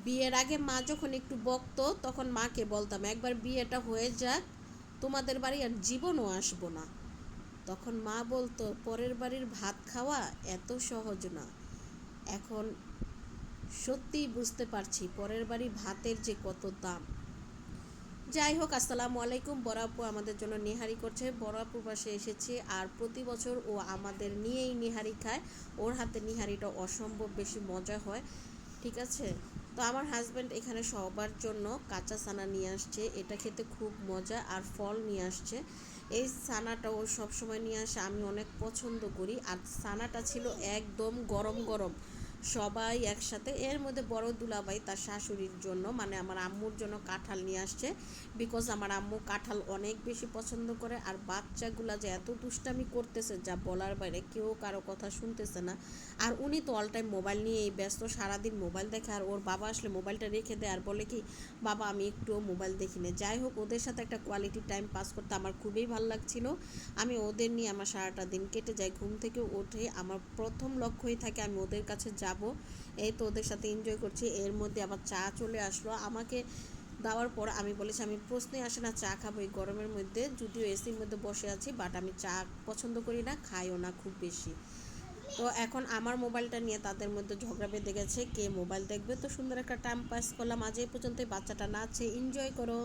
বিয়ের আগে মা যখন একটু বকতো তখন মাকে বলতাম একবার বিয়েটা হয়ে যাক, তোমাদের বাড়ি আর জীবনও আসবো না। তখন মা বলতো পরের বাড়ির ভাত খাওয়া এত সহজ না। এখন সত্যিই বুঝতে পারছি পরের বাড়ি ভাতের যে কত দাম। যাই হোক, আসসালামু আলাইকুম। বড় আপু আমাদের জন্য নিহারি করছে। বড় আপুর পাশে এসেছি, আর প্রতি বছর ও আমাদের নিয়েই নিহারি খায়। ওর হাতে নিহারিটা অসম্ভব বেশি মজা হয়। ঠিক আছে, তো আমার হাজব্যান্ড এখানে সবার জন্য কাঁচা সানা নিয়ে আসছে। এটা খেতে খুব মজা, আর ফল নিয়ে আসছে। এই সানাটা ও সবসময় নিয়ে আসে, আমি অনেক পছন্দ করি। আর সানাটা ছিল একদম গরম গরম, সবাই একসাথে। এর মধ্যে বড় দুলাভাই তার শাশুড়ির জন্য, মানে আমার আম্মুর জন্য কাঁঠাল নিয়ে আসছে। বিকজ আমার আম্মু কাঁঠাল অনেক বেশি পছন্দ করে। আর বাচ্চাগুলা যে এত দুষ্টামি করতেছে যা বলার বাইরে, কেউ কারো কথা শুনতেছে না। আর উনি তো অল টাইম মোবাইল নিয়েই ব্যস্ত, সারাদিন মোবাইল দেখে। আর ওর বাবা আসলে মোবাইলটা রেখে দেয় আর বলে কি, বাবা আমি একটুও মোবাইল দেখি না। যাই হোক, ওদের সাথে একটা কোয়ালিটি টাইম পাস করতে আমার খুবই ভালো লাগছিল। আমি ওদের নিয়ে আমার সারাটা দিন কেটে যায়। ঘুম থেকে উঠে আমার প্রথম লক্ষ্যই থাকে আমি ওদের কাছে যাব। এই তো ওদের সাথে এনজয় করছি। এর মধ্যে আবার চা চলে আসলো আমাকে দেওয়ার পর। আমি বলেছি আমি প্রশ্নই আসে না চা খাবো এই গরমের মধ্যে, যদিও এসির মধ্যে বসে আছি, বাট আমি চা পছন্দ করি না, খাইও না খুব বেশি। তো এখন আমার মোবাইলটা নিয়ে তাদের মধ্যে ঝগড়া বেঁধে গেছে কে মোবাইল দেখবে। তো সুন্দর একটা টাইম পাস করলাম। আজ এই পর্যন্তই। বাচ্চাটা নাচে, এনজয় করো।